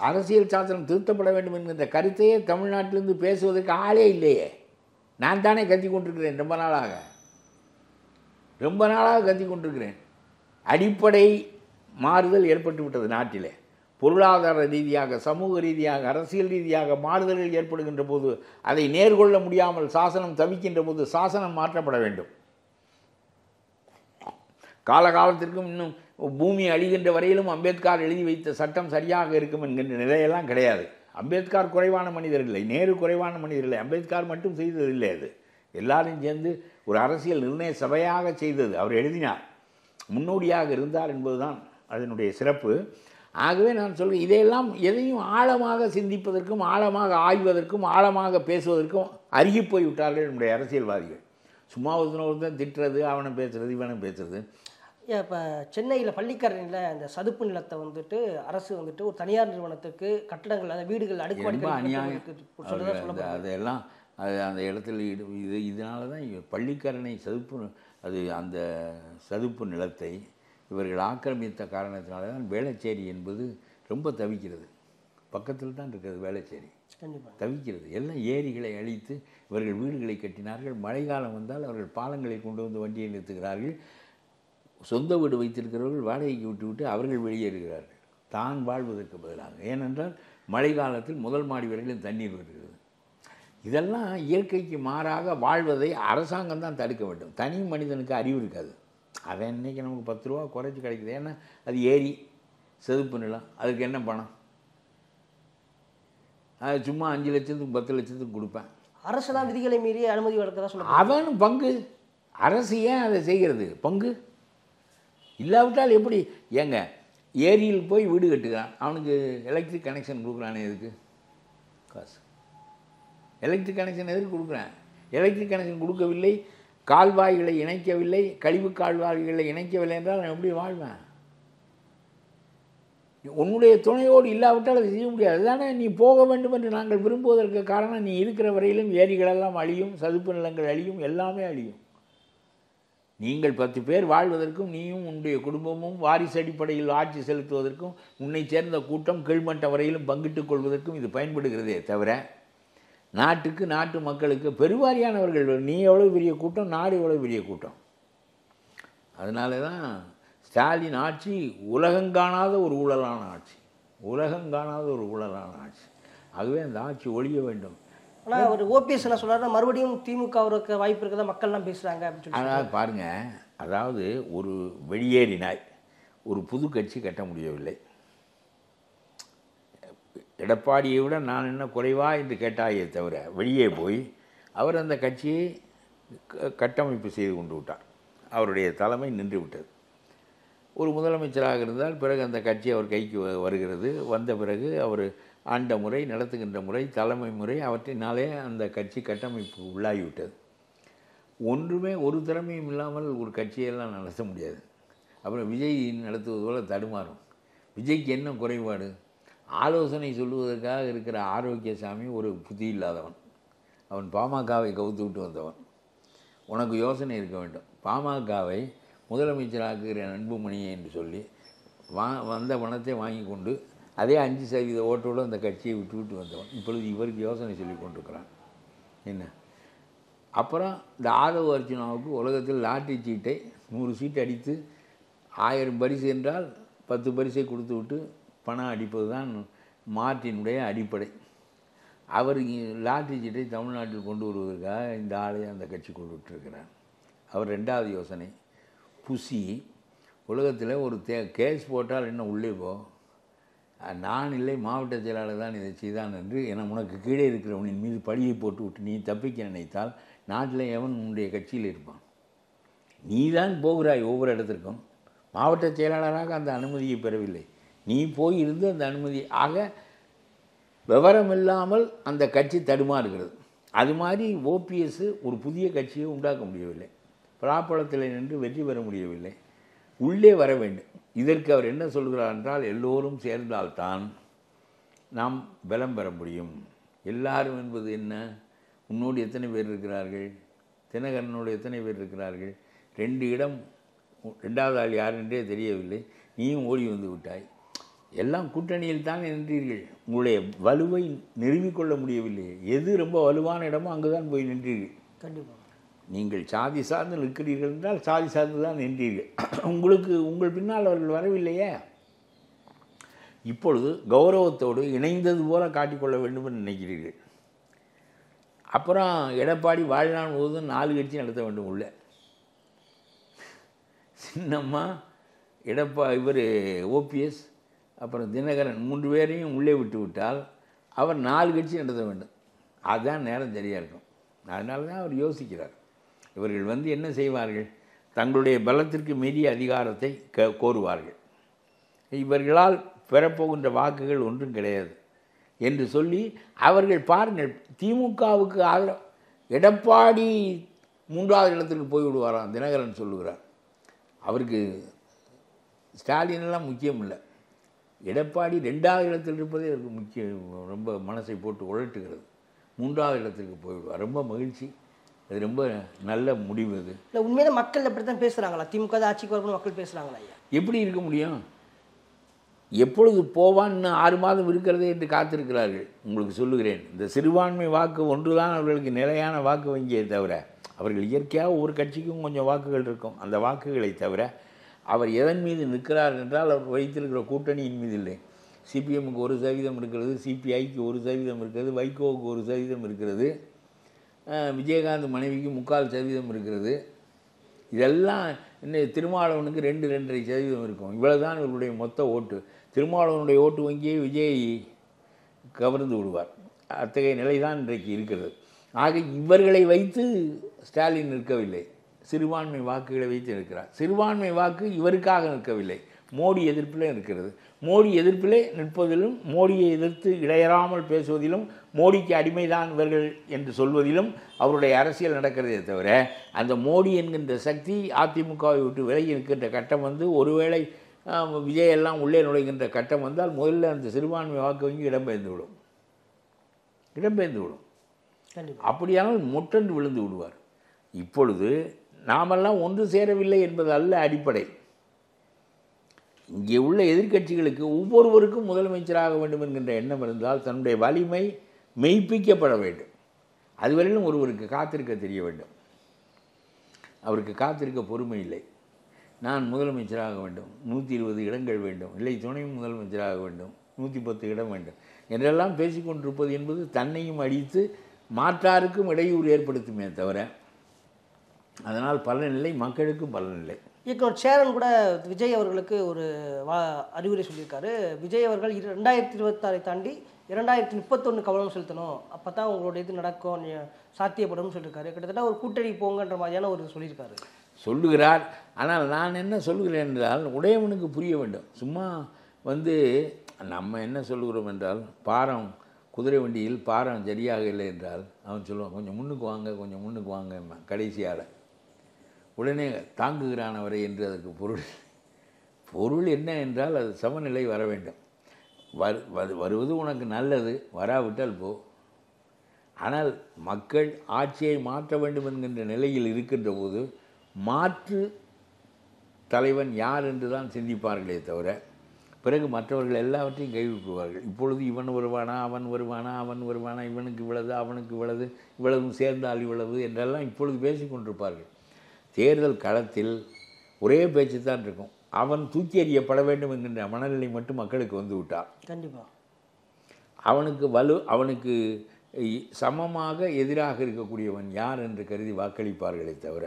அரசியல் சாசனம் திருத்தப்பட வேண்டும் என்கின்ற கருத்தையே தமிழ்நாட்டிலிருந்து பேசுவதற்கு ஆளே இல்லையே. நான் தானே கத்தி கொண்டிருக்கிறேன், ரொம்ப நாளாக கத்தி கொண்டிருக்கிறேன். அடிப்படை மாறுதல் ஏற்பட்டு விட்டது நாட்டிலே. பொருளாதார ரீதியாக, சமூக ரீதியாக, அரசியல் ரீதியாக மாறுதல்கள் ஏற்படுகின்ற போது அதை நேர்கொள்ள முடியாமல் சாசனம் தவிக்கின்ற போது சாசனம் மாற்றப்பட வேண்டும். காலகாலத்திற்கும் இன்னும் பூமி அழிகின்ற வரையிலும் அம்பேத்கர் எழுதி வைத்த சட்டம் சரியாக இருக்கும் என்கின்ற நிலையெல்லாம் கிடையாது. அம்பேத்கர் குறைவான மனிதர் இல்லை, நேரு குறைவான மனிதர் இல்லை. அம்பேத்கர் மட்டும் செய்ததில்லை, அது எல்லாரும் சேர்ந்து ஒரு அரசியல் நிர்ணய சபையாக செய்தது. அவர் எழுதினார், முன்னோடியாக இருந்தார் என்பதுதான் அதனுடைய சிறப்பு. ஆகவே நான் சொல்கிறேன், இதையெல்லாம் எதையும் ஆழமாக சிந்திப்பதற்கும் ஆழமாக ஆய்வதற்கும் ஆழமாக பேசுவதற்கும் அருகி போய் விட்டார்கள் நம்முடைய அரசியல்வாதிகள். சும்மா ஒருத்தன் திட்டுறது, அவனை பேசுறது, இவனை பேசுறது. இப்போ சென்னையில் பள்ளிக்கரணையில் இந்த சதுப்பு நிலத்தை வந்துட்டு அரசு வந்துட்டு ஒரு தனியார் நிறுவனத்துக்கு கட்டடங்கள், அந்த வீடுகள் அடுக்கு அநியாயம் அதெல்லாம் அது அந்த இடத்துல இதனால தான் பள்ளிக்கரணை சதுப்பு, அது அந்த சதுப்பு நிலத்தை இவர்கள் ஆக்கிரமித்த காரணத்தினால தான் வேளச்சேரி என்பது ரொம்ப தவிக்கிறது. பக்கத்தில் தான் இருக்கிறது வேளச்சேரி, தவிக்கிறது. எல்லாம் ஏரிகளை அழித்து இவர்கள் வீடுகளை கட்டினார்கள். மழைக்காலம் வந்தால் அவர்கள் பாலங்களை கொண்டு வந்து வண்டியை நிறுத்துகிறார்கள். சொந்த வீடு வைத்திருக்கிறவர்கள் வாடகைக்கு விட்டு அவர்கள் வெளியேறுகிறார்கள் தான் வாழ்வதற்கு பதிலாக. ஏனென்றால் மழை காலத்தில் முதல் மாடி வரையிலும் தண்ணீர் வருகிறது. இதெல்லாம் இயற்கைக்கு மாறாக வாழ்வதை அரசாங்கம் தான் தடுக்க வேண்டும். தனி மனிதனுக்கு அறிவு இருக்காது. அவன் இன்றைக்கி நமக்கு 10 ரூபா குறைச்சி கிடைக்குது, ஏன்னா அது ஏரி செதுப்பு நிலம், அதுக்கு என்ன பணம்? அது சும்மா 5 லட்சத்துக்கு 10 லட்சத்துக்கு கொடுப்பேன். அரசு தான் விதிகளை மீறி அனுமதி வழக்கதான் சொல்ல. அவனும் பங்கு, அரசு ஏன் அதை செய்கிறது? பங்கு இல்லாவிட்டால் எப்படி? ஏங்க ஏரியில் போய் வீடு கட்டுகிறான், அவனுக்கு எலக்ட்ரிக் கனெக்ஷன் கொடுக்குறானே, எதுக்கு காசு? எலக்ட்ரிக் கனெக்ஷன் எதுக்கு கொடுக்குறேன்? எலக்ட்ரிக் கனெக்ஷன் கொடுக்கவில்லை, கால்வாய்களை இணைக்கவில்லை, கழிவு கால்வாய்களை இணைக்கவில்லை என்றால் நான் எப்படி வாழ்வேன்? உன்னுடைய துணையோடு இல்லாவிட்டால் அதை செய்ய முடியாது. தானே நீ போக வேண்டும் என்று நாங்கள் விரும்புவதற்கு காரணம், நீ இருக்கிற வரையிலும் ஏரிகளெல்லாம் அழியும், சதுப்பு நிலங்கள் அழியும், எல்லாமே அழியும். நீங்கள் 10 பேர் வாழ்வதற்கும் நீயும் உன்னுடைய குடும்பமும் வாரிசு அடிப்படையில் ஆட்சி செலுத்துவதற்கும் உன்னை சேர்ந்த கூட்டம் கீழ்மட்ட வரையிலும் பங்கிட்டுக் கொள்வதற்கும் இது பயன்படுகிறதே தவிர நாட்டுக்கு, நாட்டு மக்களுக்கு பெருவாரியானவர்கள். நீ எவ்வளோ பெரிய கூட்டம், நாடு எவ்வளோ பெரிய கூட்டம். அதனால தான் ஸ்டாலின் ஆட்சி உலகங்காணாத ஒரு ஊழலான ஆட்சி, உலகங்காணாத ஒரு ஊழலான ஆட்சி. ஆகவே அந்த ஆட்சி ஒழிய வேண்டும். ஆனால் ஒரு ஓபிஎஸ் என்ன சொல்கிறாருன்னா, மறுபடியும் திமுக இருக்க வாய்ப்பு இருக்கிறதா மக்கள்லாம் பேசுகிறாங்க அப்படின்னு சொல்லி. ஆனால் பாருங்கள், அதாவது ஒரு வெளியேறினாய், ஒரு புது கட்சி கட்ட முடியவில்லை. எடப்பாடியை விட நான் என்ன குறைவா என்று கேட்டாயே தவிர வெளியே போய் அவர் அந்த கட்சியை கட்டமைப்பு செய்து கொண்டு விட்டார். அவருடைய தலைமை நின்று விட்டது. ஒரு முதலமைச்சராக இருந்தால் பிறகு அந்த கட்சி அவர் கைக்கு வருகிறது. வந்த பிறகு அவர் ஆண்ட முறை, நடத்துகின்ற முறை, தலைமை முறை, அவற்றினாலே அந்த கட்சி கட்டமைப்பு உள்ளாகிவிட்டது. ஒன்றுமே ஒரு திறமையும் இல்லாமல் ஒரு கட்சியெல்லாம் நடத்த முடியாது. அப்புறம் விஜய் நடத்துவது போல் தடுமாறும். விஜய்க்கு என்ன குறைபாடு? ஆலோசனை சொல்லுவதற்காக இருக்கிற ஆரோக்கியசாமி ஒரு புத்தி இல்லாதவன். அவன் பாமகவை கவுத்து விட்டு வந்தவன். உனக்கு யோசனை இருக்க வேண்டும். பாமகவை முதலமைச்சராக்குகிற அன்புமணியை என்று சொல்லி வந்த பணத்தை வாங்கி கொண்டு அதே 5% ஓட்டோடு அந்த கட்சியை விட்டு வந்தவன். இப்பொழுது இவருக்கு யோசனை சொல்லி கொண்டிருக்கிறான். என்ன? அப்புறம் இந்த ஆதவ அர்ஜுனாவுக்கு உலகத்தில் லாட்டரி சீட்டை 100 சீட்டு அடித்து 1000 பரிசு என்றால் 10 பரிசை கொடுத்து விட்டு பணம் அடிப்பது தான் மார்ட்டினுடைய அடிப்படை. அவர் லாட்டரி சீட்டை தமிழ்நாட்டில் கொண்டு வருவதற்காக இந்த ஆளை அந்த கட்சி கொண்டு விட்டுருக்கிறார். அவர் 2வது யோசனை, புசி உலகத்தில் ஒரு கேஸ் போட்டால் என்ன உள்ளே போ, நான் இல்லை மாவட்ட செயலாளர் தான் இதை செய்தான் என்று உனக்கு கீழே இருக்கிறவனின் மீது பழியை போட்டு விட்டு நீ தப்பிக்க நினைத்தால் நாட்டில் எவன் உன்னுடைய கட்சியில் இருப்பான்? நீ தான் போகிறாய் ஒவ்வொரு இடத்திற்கும். மாவட்ட செயலாளராக அந்த அனுமதியை பெறவில்லை, நீ போய் இருந்து அந்த அனுமதி. ஆக விவரம் இல்லாமல் அந்த கட்சி தடுமாறுகிறது. அது மாதிரி ஓபிஎஸ் ஒரு புதிய கட்சியை உண்டாக்க முடியவில்லை, பலாப்பழத்தில் நின்று வெற்றி பெற முடியவில்லை, உள்ளே வர வேண்டும். இதற்கு அவர் என்ன சொல்கிறார் என்றால், எல்லோரும் சேர்ந்தால்தான் நாம் பலம் பெற முடியும். எல்லாரும் என்பது என்ன? உன்னோடு எத்தனை பேர் இருக்கிறார்கள், தினகரனோடு எத்தனை பேர் இருக்கிறார்கள், 2 இடம், 2வது ஆள் யார் என்றே தெரியவில்லை, நீயும் ஓடி வந்து விட்டாய். எல்லாம் கூட்டணியில் தான் நின்றீர்கள். உங்களுடைய வலுவை நிறுவிக்கொள்ள முடியவில்லை. எது ரொம்ப வலுவான இடமோ அங்கு தான் போய் நின்றீர்கள். கண்டிப்பாக நீங்கள் சாதி சார்ந்து நிற்கிறீர்கள் என்றால் சாதி சார்ந்து தான் நின்றீர்கள். உங்கள் பின்னால் அவர்கள் வரவில்லையே. இப்பொழுது கௌரவத்தோடு இணைந்தது போல காட்டிக்கொள்ள வேண்டும் என்று நினைக்கிறீர்கள். அப்புறம் எடப்பாடி வாழ்நாள் முழுவதும் 4 கட்சி நடத்த வேண்டும். உள்ள சின்னம்மா, இவர் ஓபிஎஸ், அப்புறம் தினகரன் 3 பேரையும் உள்ளே விட்டு விட்டால் அவர் 4 கட்சி நடத்த வேண்டும். அதுதான் நேரம் சரியாக இருக்கும். அதனால தான் அவர் யோசிக்கிறார். இவர்கள் என்ன செய்வார்கள், தங்களுடைய பலத்திற்கு மீறிய அதிகாரத்தை கோருவார்கள். இவர்களால் பெறப்போகின்ற வாக்குகள் ஒன்றும் கிடையாது என்று சொல்லி அவர்கள் பாருங்கள், திமுகவுக்கு ஆதரவு எடப்பாடி 3வது இடத்துக்கு போய்விடுவாராம் தினகரன் சொல்லுகிறார். அவருக்கு ஸ்டாலினெல்லாம் முக்கியம் இல்லை, எடப்பாடி 2வது இடத்தில் இருப்பதே அவருக்கு முக்கியம். ரொம்ப மனசை போட்டு உழட்டுகிறது. 3வது இடத்துக்கு போய்விடுவார். ரொம்ப மகிழ்ச்சி. அது ரொம்ப நல்ல முடிவு. அது இல்லை, உண்மையிலே மக்கள் அப்படி தான் பேசுகிறாங்களா? திமுக தான் ஆட்சிக்கு வரணும்னு மக்கள் பேசுகிறாங்களா? ஐயா, எப்படி இருக்க முடியும்? எப்பொழுது போவான்னு 6 மாதம் இருக்கிறதே என்று காத்திருக்கிறார்கள். உங்களுக்கு சொல்லுகிறேன், இந்த சிறுபான்மை வாக்கு ஒன்றுதான் அவர்களுக்கு நிலையான வாக்கு வங்கியை தவிர, அவர்கள் இயற்கையாக ஒரு கட்சிக்கும் கொஞ்சம் வாக்குகள் இருக்கும். அந்த வாக்குகளை தவிர அவர் எதன் மீது நிற்கிறார் என்றால் அவர் வைத்திருக்கிற கூட்டணியின் மீது இல்லை. சிபிஎம்முக்கு 1% இருக்கிறது, சிபிஐக்கு 1% இருக்கிறது, வைகோவுக்கு 1% இருக்கிறது, விஜயகாந்த் மனைவிக்கு 3/4% இருக்கிறது. இதெல்லாம் இன்னும் திருமாவளவனுக்கு 2-2.5% இருக்கும். இவ்வளவுதான் இவருடைய மொத்த ஓட்டு. திருமாவளவனுடைய ஓட்டு வங்கியை விஜய் கவர்ந்து விடுவார். அத்தகைய நிலைதான் இன்றைக்கு இருக்கிறது. ஆக இவர்களை வைத்து ஸ்டாலின் நிற்கவில்லை, சிறுபான்மை வாக்குகளை வைத்து நிற்கிறார். சிறுபான்மை வாக்கு இவருக்காக நிற்கவில்லை, மோடி எதிர்ப்பிலே இருக்கிறது. மோடி எதிர்ப்பிலே நிற்பதிலும், மோடியை எதிர்த்து இடையறாமல் பேசுவதிலும், மோடிக்கு அடிமைதான் இவர்கள் என்று சொல்வதிலும் அவருடைய அரசியல் நடக்கிறதே தவிர, அந்த மோடி என்கின்ற சக்தி அதிமுகவை விட்டு விலகி நிற்கின்ற கட்டம் ஒருவேளை விஜய் எல்லாம் உள்ளே நுழைகின்ற கட்டம் வந்தால் முதல்ல அந்த சிறுபான்மை வாக்கு வங்கி இடம்பெயர்ந்து விடும். அப்படியானால் முற்றென்று விழுந்து விடுவார். இப்பொழுது நாமெல்லாம் ஒன்று சேரவில்லை என்பது அல்ல அடிப்படை. இங்கே உள்ள எதிர்க்கட்சிகளுக்கு ஒவ்வொருவருக்கும் முதலமைச்சராக வேண்டும் என்கின்ற எண்ணம் இருந்தால் தன்னுடைய வலிமை மெய்ப்பிக்கப்பட வேண்டும். அதுவரையிலும் ஒருவருக்கு காத்திருக்க தெரிய வேண்டும். அவருக்கு காத்திருக்க பொறுமை இல்லை. நான் முதலமைச்சராக வேண்டும், 120 இடங்கள் வேண்டும், இல்லை துணை முதலமைச்சராக வேண்டும், 110 இடம் வேண்டும் என்றெல்லாம் பேசிக்கொண்டிருப்பது என்பது தன்னையும் அடித்து மாற்றாருக்கும் இடையூறு ஏற்படுத்துமே தவிர அதனால் பலனில்லை, மக்களுக்கும் பலனில்லை. இயக்குனர் சேரன் கூட விஜய் அவர்களுக்கு ஒரு அறிவுரை சொல்லியிருக்காரு. விஜய் அவர்கள் 2026 தாண்டி 2031 கவனம் செலுத்தணும், அப்போ தான் உங்களுடைய இது நடக்கும், சாத்தியப்படும் சொல்லியிருக்காரு. கிட்டத்தட்ட ஒரு கூட்டணி போங்கன்ற மாதிரியான ஒரு சொல்லுகிறார். ஆனால் நான் என்ன சொல்லுகிறேன் என்றால், உடையவனுக்கு புரிய வேண்டும். சும்மா நம்ம என்ன சொல்லுகிறோம் என்றால், குதிரை வண்டியில் பாரம் சரியாக இல்லை என்றால் அவன் சொல்லுவான், கொஞ்சம் முன்னுக்கு வாங்க, கொஞ்சம் முன்னுக்கு வாங்க, கடைசியால் உடனே தாங்குகிறானவரை என்று அதற்கு பொருள் என்ன என்றால், அது சமநிலை வர வேண்டும். வருவது உனக்கு நல்லது, வராவிட்டால் போ. ஆனால் மக்கள் ஆட்சியை மாற்ற வேண்டும் என்கின்ற நிலையில் இருக்கின்ற போது மாற்று தலைவன் யார் என்று தான் சிந்திப்பார்களே தவிர பிறகு மற்றவர்கள் எல்லாவற்றையும் கைவிட்டுவார்கள். இப்பொழுது இவன் வருவானா, அவன் வருவானா, அவன் வருவானா, இவனுக்கு இவ்வளவு, அவனுக்கு இவ்வளவு, இவ்வளவும் சேர்ந்தால் இவ்வளவு என்றெல்லாம் இப்பொழுது பேசிக்கொண்டிருப்பார்கள். தேர்தல் களத்தில் ஒரே பேச்சு தான் இருக்கும். அவன் தூக்கி எறியப்பட வேண்டும் என்கின்ற மனநிலை மட்டும் மக்களுக்கு வந்து விட்டார். கண்டிப்பாக அவனுக்கு சமமாக எதிராக இருக்கக்கூடியவன் யார் என்று கருதி வாக்களிப்பார்களே தவிர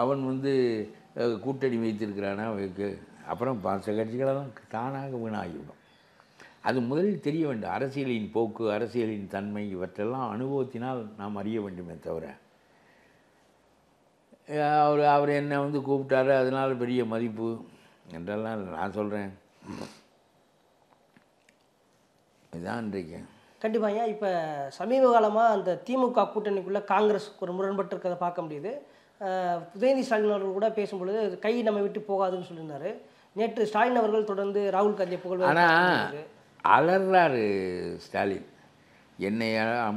அவன் கூட்டணி வைத்திருக்கிறானா, அப்புறம் மற்ற கட்சிகளெல்லாம் தானாக வீணாகிவிடும். அது முதலில் தெரிய வேண்டும். அரசியலின் போக்கு, அரசியலின் தன்மை இவற்றெல்லாம் அனுபவத்தினால் நாம் அறிய வேண்டுமே தவிர அவர் என்னை கூப்பிட்டாரு அதனால் பெரிய மதிப்பு என்றெல்லாம் நான் சொல்கிறேன். இதுதான் இன்றைக்கு. கண்டிப்பாக. இப்போ சமீப காலமாக அந்த திமுக கூட்டணிக்குள்ளே காங்கிரஸ் ஒரு முரண்பட்டு இருக்கிறத பார்க்க முடியுது. உதயநிதி ஸ்டாலின் அவர்கள் கூட பேசும்பொழுது கை நம்ம விட்டு போகாதுன்னு சொல்லியிருந்தாரு. நேற்று ஸ்டாலின் அவர்கள் தொடர்ந்து ராகுல் காந்தியை புகழ் ஆனால் அலர்றாரு ஸ்டாலின். என்னை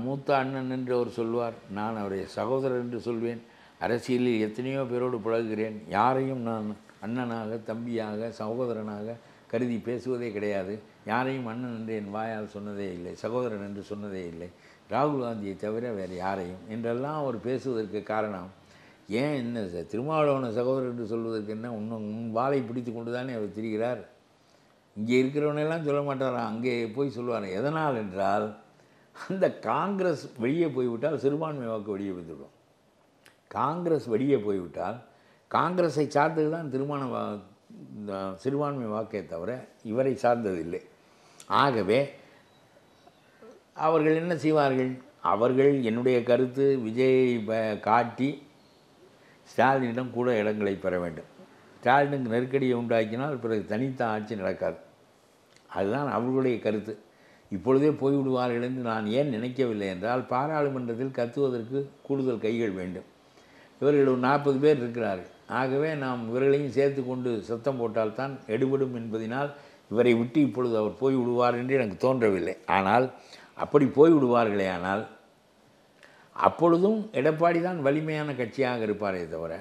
மூத்த அண்ணன் என்று அவர் சொல்வார், நான் அவரை சகோதரர் என்று சொல்வேன். அரசியலில் எத்தனையோ பேரோடு பழகுகிறேன். யாரையும் நான் அண்ணனாக, தம்பியாக, சகோதரனாக கருதி பேசுவதே கிடையாது. யாரையும் அண்ணன் என்று என் வாயால் சொன்னதே இல்லை, சகோதரன் என்று சொன்னதே இல்லை, ராகுல் காந்தியை தவிர வேறு யாரையும் என்றெல்லாம் அவர் பேசுவதற்கு காரணம், ஏன் என்ன திருமாவளவனை சகோதரர் என்று சொல்வதற்கு என்ன, உன் வாளை பிடித்து கொண்டு தானே அவர் திரிகிறார். இங்கே இருக்கிறவனெல்லாம் சொல்ல மாட்டாராம், அங்கே போய் சொல்லுவார். எதனால் என்றால், அந்த காங்கிரஸ் வெளியே போய்விட்டால் சிறுபான்மை வாக்கு வெளியே வந்துவிடும். காங்கிரஸ் வெளியே போய்விட்டால் காங்கிரஸை சார்ந்தது தான் சிறுபான்மை வாக்கே தவிர இவரை சார்ந்ததில்லை. ஆகவே அவர்கள் என்ன செய்வார்கள், அவர்கள் என்னுடைய கருத்து விஜயை காட்டி ஸ்டாலினிடம் கூட இடங்களை பெற வேண்டும். ஸ்டாலினுக்கு நெருக்கடியை உண்டாக்கினால் பிறகு தனித்த ஆட்சி நடக்காது. அதுதான் அவர்களுடைய கருத்து. இப்பொழுதே போய்விடுவார்கள் என்று நான் ஏன் நினைக்கவில்லை என்றால், பாராளுமன்றத்தில் கத்துவதற்கு கூடுதல் கைகள் வேண்டும். இவர்கள் ஒரு 40 பேர் இருக்கிறார்கள். ஆகவே நாம் இவர்களையும் சேர்த்து கொண்டு சத்தம் போட்டால்தான் எடுபடும் என்பதனால் இவரை விட்டு இப்பொழுது அவர் போய்விடுவார் என்று எனக்கு தோன்றவில்லை. ஆனால் அப்படி போய்விடுவார்களே ஆனால் அப்பொழுதும் எடப்பாடி தான் வலிமையான கட்சியாக இருப்பாரே தவிர,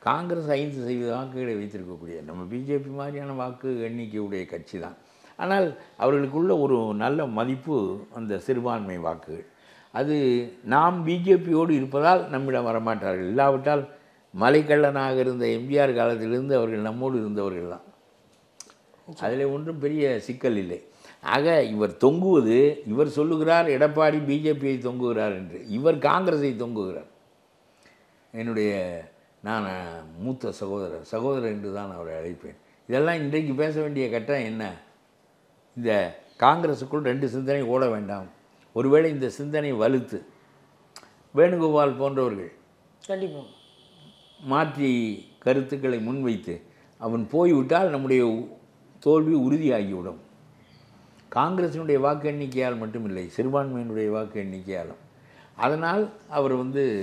காங்கிரஸ் 5% வாக்குகளை வைத்திருக்கக்கூடிய நம்ம பிஜேபி மாதிரியான வாக்கு எண்ணிக்கையுடைய கட்சி தான். ஆனால் அவர்களுக்குள்ள ஒரு நல்ல மதிப்பு அந்த சிறுபான்மை வாக்குகள். அது நாம் பிஜேபியோடு இருப்பதால் நம்மிடம் வரமாட்டார்கள். இல்லாவிட்டால் மலைக்கள்ளனாக இருந்த எம்ஜிஆர் காலத்திலிருந்து அவர்கள் நம்மோடு இருந்தவர்கள் தான். அதில் ஒன்றும் பெரிய சிக்கல் இல்லை. ஆக இவர் தொங்குவது, இவர் சொல்லுகிறார் எடப்பாடி பிஜேபியை தொங்குகிறார் என்று, இவர் காங்கிரஸை தொங்குகிறார். நான் மூத்த சகோதரர் என்று தான் அவரை அழைப்பேன். இதெல்லாம் இன்றைக்கு பேச வேண்டிய கட்டம் என்ன? இந்த காங்கிரஸுக்குள் 2 சிந்தனை ஓட வேண்டாம். ஒருவேளை இந்த சிந்தனை வலுத்து வேணுகோபால் போன்றவர்கள் கண்டிப்பாக மாற்றி கருத்துக்களை முன்வைத்து அவன் போய்விட்டால் நம்முடைய தோல்வி உறுதியாகிவிடும். காங்கிரசினுடைய வாக்கு எண்ணிக்கையால் மட்டுமில்லை, சிறுபான்மையினுடைய வாக்கு எண்ணிக்கையாலும். அதனால் அவர்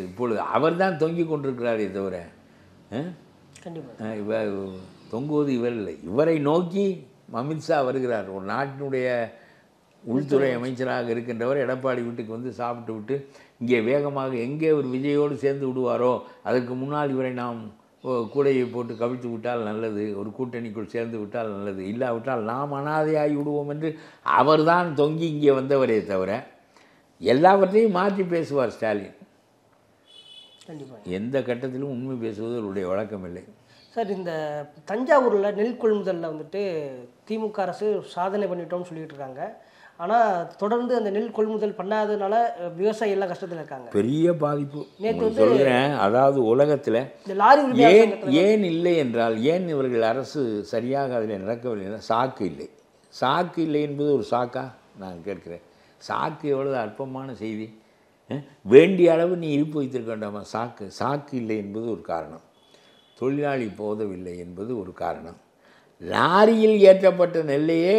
இப்பொழுது அவர் தான் தொங்கிக் கொண்டிருக்கிறாரே தவிர தொங்குவது இவர் இல்லை. இவரை நோக்கி அமித்ஷா வருகிறார். ஒரு நாட்டினுடைய உள்துறை அமைச்சராக இருக்கின்றவர் எடப்பாடி வீட்டுக்கு சாப்பிட்டு விட்டு இங்கே வேகமாக எங்கே ஒரு விஜயோடு சேர்ந்து விடுவாரோ அதற்கு முன்னால் இவரை நாம் கூடையை போட்டு கவிழ்த்து விட்டால் நல்லது, ஒரு கூட்டணிக்குள் சேர்ந்து விட்டால் நல்லது, இல்லாவிட்டால் நாம் அனாதையாகி விடுவோம் என்று அவர்தான் தொங்கி இங்கே வந்தவரே தவிர எல்லாவற்றையும் மாற்றி பேசுவார் ஸ்டாலின். எந்த கட்டத்திலும் உண்மை பேசுவது அவருடைய வழக்கம் இல்லை. சார், இந்த தஞ்சாவூரில் நெல் கொள்முதலில் திமுக அரசு சாதனை பண்ணிட்டோம்னு சொல்லிட்டு இருக்காங்க. ஆனால் தொடர்ந்து அந்த நெல் கொள்முதல் பண்ணாததுனால விவசாயி எல்லாம் கஷ்டத்தில் இருக்காங்க. பெரிய பாதிப்பு சொல்கிறேன். அதாவது உலகத்தில் ஏன் இல்லை என்றால், ஏன் இவர்கள் அரசு சரியாக அதில் நடக்கவில்லை என்றால் சாக்கு இல்லை. சாக்கு இல்லை என்பது ஒரு சாக்கா நான் கேட்கிறேன். சாக்கு எவ்வளவு அற்பமான செய்தி. வேண்டிய அளவு நீ இருப்பு வைத்திருக்க வேண்டாமா? சாக்கு இல்லை என்பது ஒரு காரணம். தொழிலாளி போதவில்லை என்பது ஒரு காரணம். லாரியில் ஏற்றப்பட்ட நெல்லையே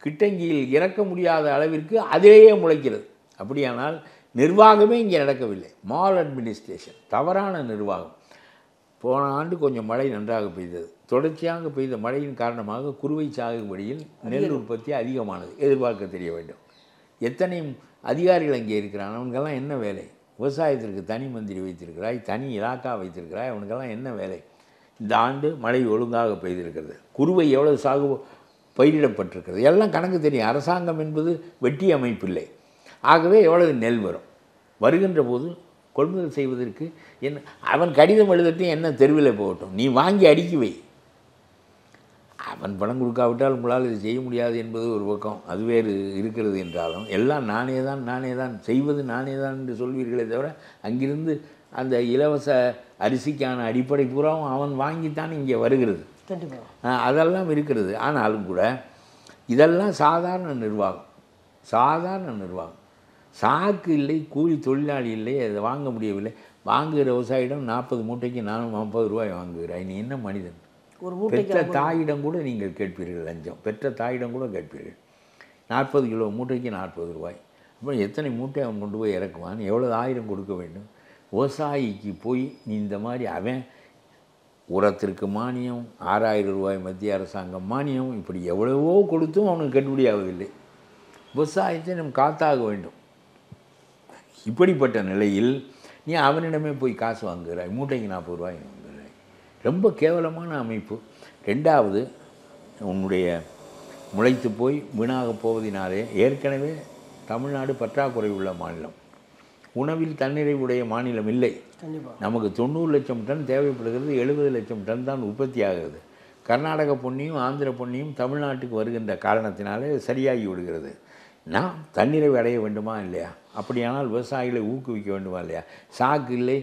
கிட்டங்கியில் இறக்க முடியாத அளவிற்கு அதிலேயே முளைக்கிறது. அப்படியானால் நிர்வாகமே இங்கே நடக்கவில்லை. மால் அட்மினிஸ்ட்ரேஷன், தவறான நிர்வாகம். போன ஆண்டு கொஞ்சம் மழை நன்றாக பெய்தது. தொடர்ச்சியாக பெய்த மழையின் காரணமாக குறுவை சாகுபடியில் நெல் உற்பத்தி அதிகமானது. எதிர்பார்க்க தெரிய வேண்டும். எத்தனை அதிகாரிகள் அங்கே இருக்கிறான், அவனுக்கெல்லாம் என்ன வேலை? விவசாயத்திற்கு தனி மந்திரி வைத்திருக்கிறாய், தனி இலாக்கா வைத்திருக்கிறாய், அவனுக்கெல்லாம் என்ன வேலை? இந்த ஆண்டு மழை ஒழுங்காக பெய்திருக்கிறது. குறுவை எவ்வளவு பயிரிடப்பட்டிருக்கிறது எல்லாம் கணக்கு தெரியும். அரசாங்கம் என்பது வெட்டி அமைப்பில்லை. ஆகவே எவ்வளவு நெல் வருகின்ற போது கொள்முதல் செய்வதற்கு என்ன, அவன் கடிதம் எழுதட்டும், என்ன தெருவில் போகட்டும், நீ வாங்கி அடுக்கி வை. அவன் பணம் கொடுக்காவிட்டால் உங்களால் இது செய்ய முடியாது என்பது ஒரு பக்கம், அது வேறு இருக்கிறது. என்றாலும் எல்லாம் நானே தான் செய்வது நானே தான் என்று சொல்வீர்களே தவிர, அங்கிருந்து அந்த இலவச அரிசிக்கான அடிப்படை பூராவும் அவன் வாங்கித்தான் இங்கே வருகிறது. அதெல்லாம் இருக்கிறது. ஆனாலும் கூட இதெல்லாம் சாதாரண நிர்வாகம். சாக்கு இல்லை, கூலி தொழிலாளி இல்லை, அதை வாங்க முடியவில்லை. வாங்குகிற விவசாயிடம் 40 மூட்டைக்கு 450 ரூபாய் வாங்குகிறாய். நீ என்ன மனிதன்? பெற்ற தாயிடம் கூட நீங்கள் கேட்பீர்கள் லஞ்சம். பெற்ற தாயிடம் கூட கேட்பீர்கள். 40 கிலோ மூட்டைக்கு 40 ரூபாய். அப்புறம் எத்தனை மூட்டை அவன் கொண்டு போய் இறக்குவான்? எவ்வளோ 1000 கொடுக்க வேண்டும்? விவசாயிக்கு போய் நீ இந்த மாதிரி அவன் உரத்திற்கு மானியம், 6000 ரூபாய் மத்திய அரசாங்கம் மானியம், இப்படி எவ்வளவோ கொடுத்தும் அவனுக்கு கட்டுப்படி ஆவதில்லை. விவசாயத்தை நம்ம காத்தாக வேண்டும். இப்படிப்பட்ட நிலையில் நீ அவனிடமே போய் காசு வாங்குகிறாய், மூட்டைக்கு 40 ரூபாய் வாங்குகிறாய். ரொம்ப கேவலமான அமைப்பு. ரெண்டாவது, உன்னுடைய முளைத்து போய் வீணாக போவதினாலே ஏற்கனவே தமிழ்நாடு பற்றாக்குறை உள்ள மாநிலம், உணவில் தன்னிறைவுடைய மாநிலம் இல்லை. நமக்கு 90 லட்சம் டன் தேவைப்படுகிறது, 70 லட்சம் டன் தான் உற்பத்தி ஆகிறது. கர்நாடக பொன்னியும் ஆந்திர பொன்னியும் தமிழ்நாட்டுக்கு வருகின்ற காரணத்தினாலே சரியாகி விடுகிறது. நாம் தன்னிறைவு அடைய வேண்டுமா இல்லையா? அப்படியானால் விவசாயிகளை ஊக்குவிக்க வேண்டுமா இல்லையா? சாக்கு இல்லை,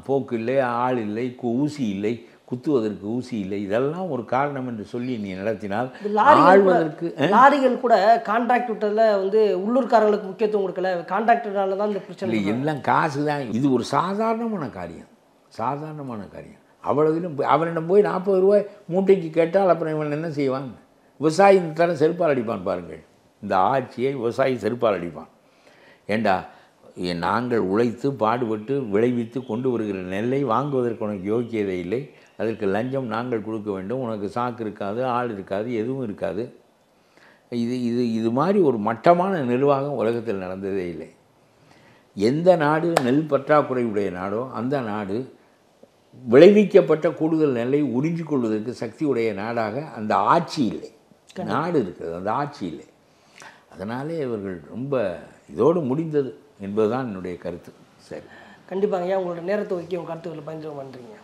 போக்கு இல்லை, ஆள் இல்லை, ஊசி இல்லை, குத்துவதற்கு ஊசி இல்லை, இதெல்லாம் ஒரு காரணம் என்று சொல்லி நீ நடத்தினால் ஆழ்வதற்கு. லாரிகள் கூட கான்ட்ராக்ட் விட்டதில் உள்ளூர்காரங்களுக்கு முக்கியத்துவம் கொடுக்கல, கான்ட்ராக்டரால தான் இந்த பிரச்சனை. எல்லாம் காசு தான். இது ஒரு சாதாரணமான காரியம். அவ்வளோதிலும் அவனிடம் போய் 40 ரூபாய் மூட்டைக்கு கேட்டால் அப்புறம் இவன் என்ன செய்வான்? விவசாயி தரம் செருப்பால் அடிப்பான். பாருங்கள், இந்த ஆட்சியை விவசாயி செருப்பால் அடிப்பான். ஏண்டா, நாங்கள் உழைத்து பாடுபட்டு விளைவித்து கொண்டு வருகிற நெல்லை வாங்குவதற்கு உனக்கு யோக்கியதை இல்லை, அதற்கு லஞ்சம் நாங்கள் கொடுக்க வேண்டும், உனக்கு சாக்கு இருக்காது, ஆள் இருக்காது, எதுவும் இருக்காது. இது மாதிரி ஒரு மட்டமான நிர்வாகம் உலகத்தில் நடந்ததே இல்லை. எந்த நாடு நெல் பற்றாக்குறை உடைய நாடோ அந்த நாடு விளைவிக்கப்பட்ட கூடுதல் நெல்லை உறிஞ்சிக் கொள்வதற்கு சக்தி உடைய நாடாக அந்த ஆட்சி இல்லை. நாடு இருக்கிறது, அந்த ஆட்சி இல்லை. அதனாலே இவர்கள் ரொம்ப இதோடு முடிந்தது என்பதுதான் என்னுடைய கருத்து. சரி, கண்டிப்பாங்க. உங்களோட நேரத்தை ஒதுக்கி உங்கள் கருத்துக்களை பகிர்ந்து பண்ணுறீங்க.